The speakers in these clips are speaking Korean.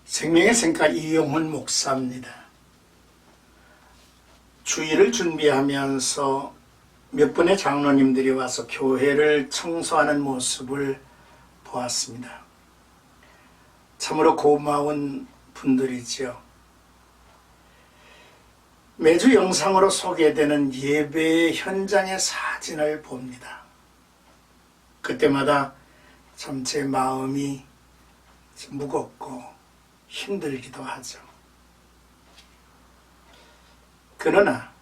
생명의 생각 이용훈 목사입니다. 주일을 준비하면서 몇 분의 장로님들이 와서 교회를 청소하는 모습을 보았습니다. 참으로 고마운 분들이죠. 매주 영상으로 소개되는 예배의 현장의 사진을 봅니다. 그때마다 참 제 마음이 무겁고 힘들기도 하죠. 그러나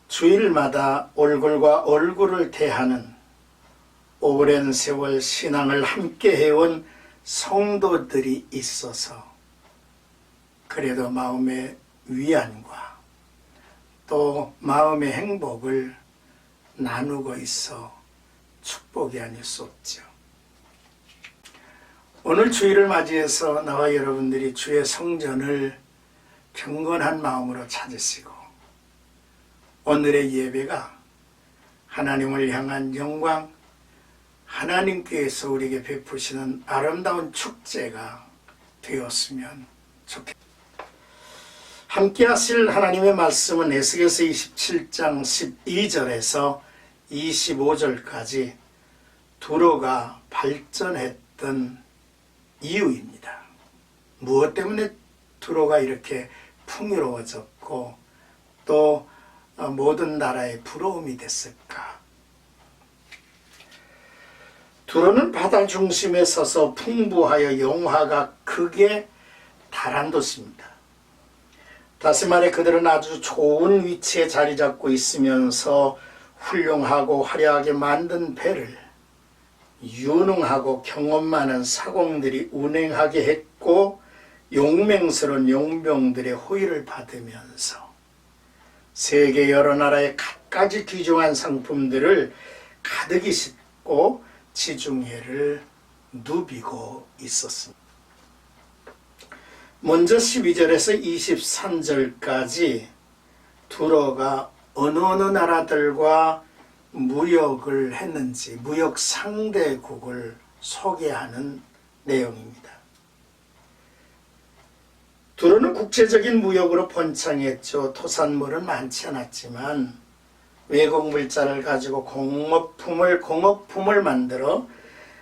주일마다 얼굴과 얼굴을 대하는 오랜 세월 신앙을 함께 해온 성도들이 있어서 그래도 마음의 위안과 또 마음의 행복을 나누고 있어 축복이 아닐 수 없죠. 오늘 주일을 맞이해서 나와 여러분들이 주의 성전을 경건한 마음으로 찾으시고 오늘의 예배가 하나님을 향한 영광, 하나님께서 우리에게 베푸시는 아름다운 축제가 되었으면 좋겠습니다. 함께 하실 하나님의 말씀은 에스겔서 27장 12절에서 25절까지 두로가 발전했던 이유입니다. 무엇 때문에 두로가 이렇게 풍요로워졌고 또 모든 나라의 부러움이 됐을까? 두로는 바다 중심에 서서 풍부하여 영화가 크게 달한 도시입니다. 다시 말해 그들은 아주 좋은 위치에 자리 잡고 있으면서 훌륭하고 화려하게 만든 배를 유능하고 경험 많은 사공들이 운행하게 했고 용맹스러운 용병들의 호의를 받으면서 세계 여러 나라의 갖가지 귀중한 상품들을 가득히 싣고 지중해를 누비고 있었습니다. 먼저 12절에서 23절까지 두로가 어느 나라들과 무역을 했는지 무역 상대국을 소개하는 내용입니다. 두로는 국제적인 무역으로 번창했죠. 토산물은 많지 않았지만 외국 물자를 가지고 공업품을 만들어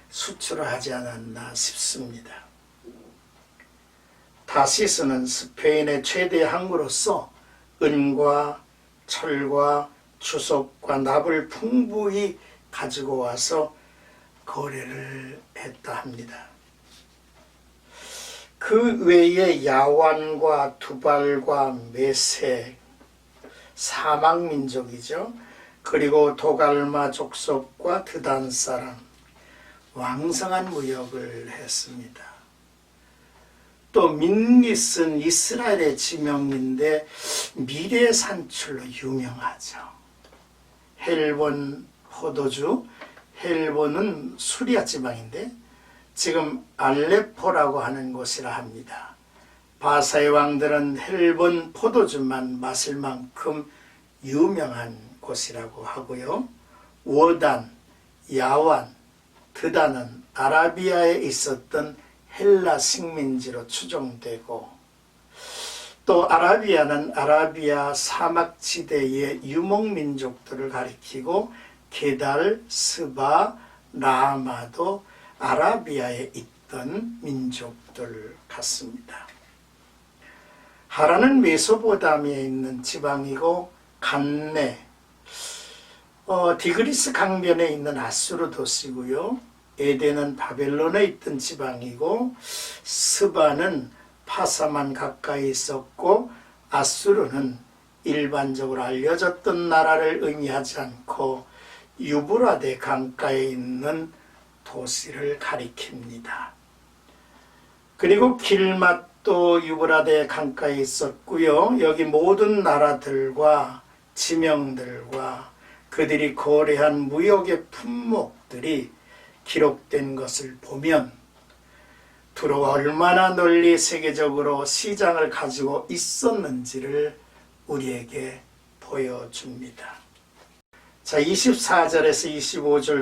수출을 하지 않았나 싶습니다. 타시스는 스페인의 최대 항구로서 은과 철과 주석과 납을 풍부히 가지고 와서 거래를 했다 합니다. 그 외에 야완과 두발과 메세, 사막민족이죠. 그리고 도갈마 족속과 드단 사람, 왕성한 무역을 했습니다. 또 민릿은 이스라엘의 지명인데 미래 산출로 유명하죠. 헬본 포도주, 헬본은 수리아 지방인데 지금 알레포라고 하는 곳이라 합니다. 바사의 왕들은 헬본 포도주만 마실 만큼 유명한 곳이라고 하고요. 워단, 야완, 드단은 아라비아에 있었던 헬라 식민지로 추정되고 또 아라비아는 아라비아 사막지대의 유목민족들을 가리키고 게달, 스바, 라마도 아라비아에 있던 민족들 같습니다. 하라는 메소포타미아에 있는 지방이고 간네, 디그리스 강변에 있는 아수르 도시고요. 에덴은 바벨론에 있던 지방이고 스바는 파사만 가까이 있었고 아수르는 일반적으로 알려졌던 나라를 의미하지 않고 유브라데 강가에 있는 도시를 가리킵니다. 그리고 길맛도 유브라데 강가에 있었고요. 여기 모든 나라들과 지명들과 그들이 거래한 무역의 품목들이 기록된 것을 보면 두로가 얼마나 널리 세계적으로 시장을 가지고 있었는지를 우리에게 보여줍니다. 자, 24절에서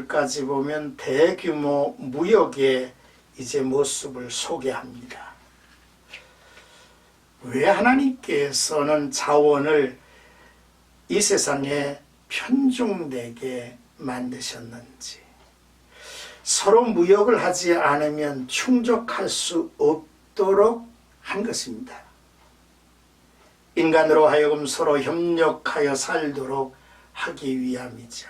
25절까지 보면 대규모 무역의 이제 모습을 소개합니다. 왜 하나님께서는 자원을 이 세상에 편중되게 만드셨는지, 서로 무역을 하지 않으면 충족할 수 없도록 한 것입니다. 인간으로 하여금 서로 협력하여 살도록 하기 위함이죠.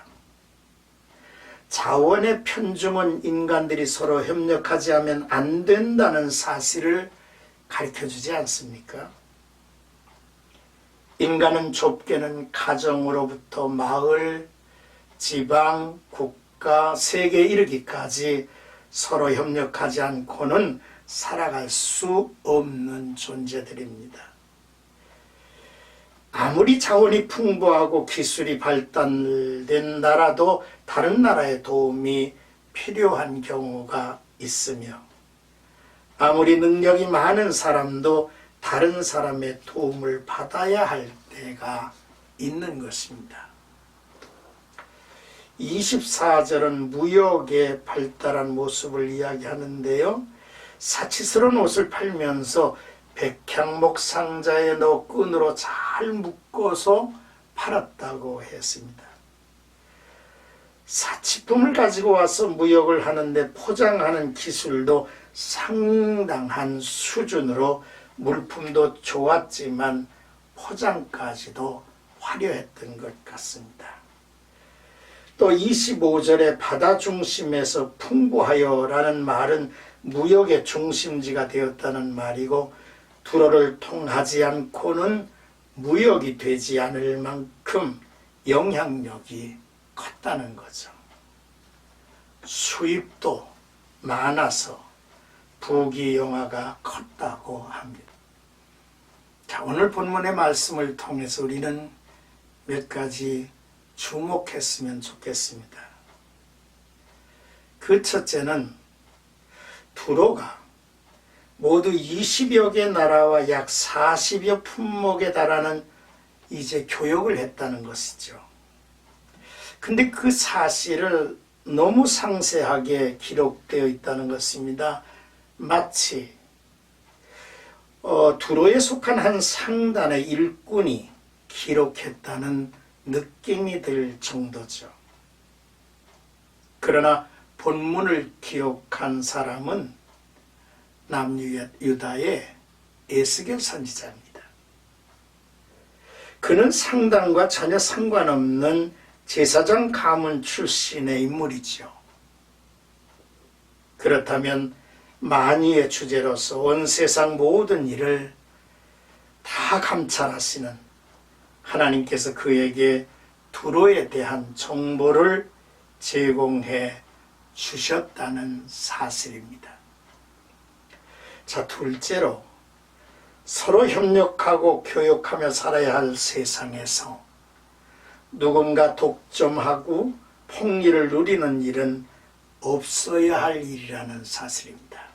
자원의 편중은 인간들이 서로 협력하지 하면 안 된다는 사실을 가르쳐주지 않습니까? 인간은 좁게는 가정으로부터 마을, 지방, 국가, 세계에 이르기까지 서로 협력하지 않고는 살아갈 수 없는 존재들입니다. 아무리 자원이 풍부하고 기술이 발달된 나라도 다른 나라의 도움이 필요한 경우가 있으며, 아무리 능력이 많은 사람도 다른 사람의 도움을 받아야 할 때가 있는 것입니다. 24절은 무역의 발달한 모습을 이야기하는데요. 사치스러운 옷을 팔면서 백향목 상자에 넣어 끈으로 잘 묶어서 팔았다고 했습니다. 사치품을 가지고 와서 무역을 하는데 포장하는 기술도 상당한 수준으로 물품도 좋았지만 포장까지도 화려했던 것 같습니다. 또 25절에 바다 중심에서 풍부하여 라는 말은 무역의 중심지가 되었다는 말이고, 두로를 통하지 않고는 무역이 되지 않을 만큼 영향력이 컸다는 거죠. 수입도 많아서 부귀영화가 컸다고 합니다. 자, 오늘 본문의 말씀을 통해서 우리는 몇 가지 주목했으면 좋겠습니다. 그 첫째는 두로가 모두 20여 개 나라와 약 40여 품목에 달하는 이제 교역을 했다는 것이죠. 근데 그 사실을 너무 상세하게 기록되어 있다는 것입니다. 마치 두로에 속한 한 상단의 일꾼이 기록했다는 느낌이 들 정도죠. 그러나 본문을 기록한 사람은 남유다의 에스겔 선지자입니다. 그는 상단과 전혀 상관없는 제사장 가문 출신의 인물이죠. 그렇다면 만유의 주제로서 온 세상 모든 일을 다 감찰하시는 하나님께서 그에게 두로에 대한 정보를 제공해 주셨다는 사실입니다. 자, 둘째로 서로 협력하고 교역하며 살아야 할 세상에서 누군가 독점하고 폭리를 누리는 일은 없어야 할 일이라는 사실입니다.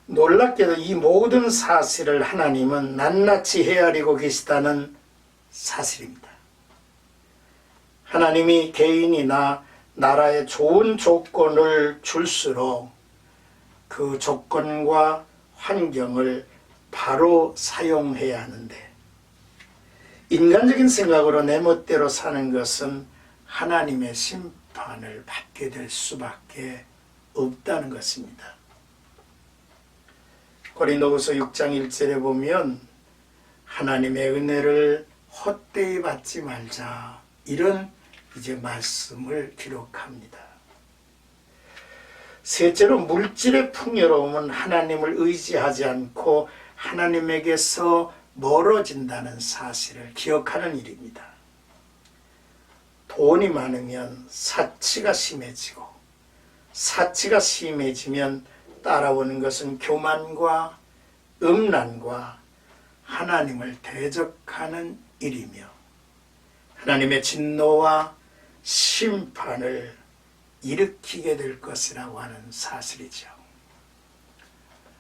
놀랍게도 이 모든 사실을 하나님은 낱낱이 헤아리고 계시다는 사실입니다. 하나님이 개인이나 나라에 좋은 조건을 줄수록 그 조건과 환경을 바로 사용해야 하는데, 인간적인 생각으로 내 멋대로 사는 것은 하나님의 심판을 받게 될 수밖에 없다는 것입니다. 고린도후서 6장 1절에 보면 하나님의 은혜를 헛되이 받지 말자, 이런 이제 말씀을 기록합니다. 셋째로 물질의 풍요로움은 하나님을 의지하지 않고 하나님에게서 멀어진다는 사실을 기억하는 일입니다. 돈이 많으면 사치가 심해지고, 사치가 심해지면 따라오는 것은 교만과 음란과 하나님을 대적하는 일이며 하나님의 진노와 심판을 일으키게 될 것이라고 하는 사실이죠.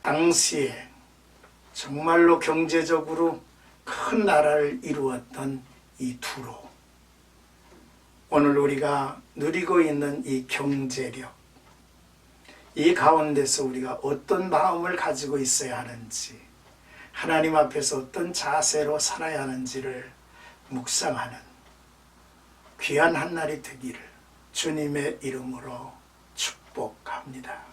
당시에 정말로 경제적으로 큰 나라를 이루었던 이 두로, 오늘 우리가 누리고 있는 이 경제력, 이 가운데서 우리가 어떤 마음을 가지고 있어야 하는지, 하나님 앞에서 어떤 자세로 살아야 하는지를 묵상하는 귀한 한 날이 되기를 주님의 이름으로 축복합니다.